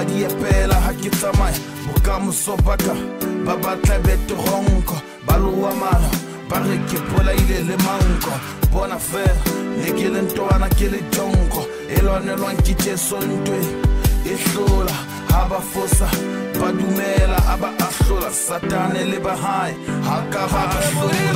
ba di epela ha ke tsamaya bokamoso baka ba batla betoronko ba loa mala ba re ke polaile le manko bona fela ne ke le ntwana ke le jonko e lwanelwang ke tjesontwe e hlola ha ba fosa ba dumela a ba ahlola satane le bahae ha ka ba hlola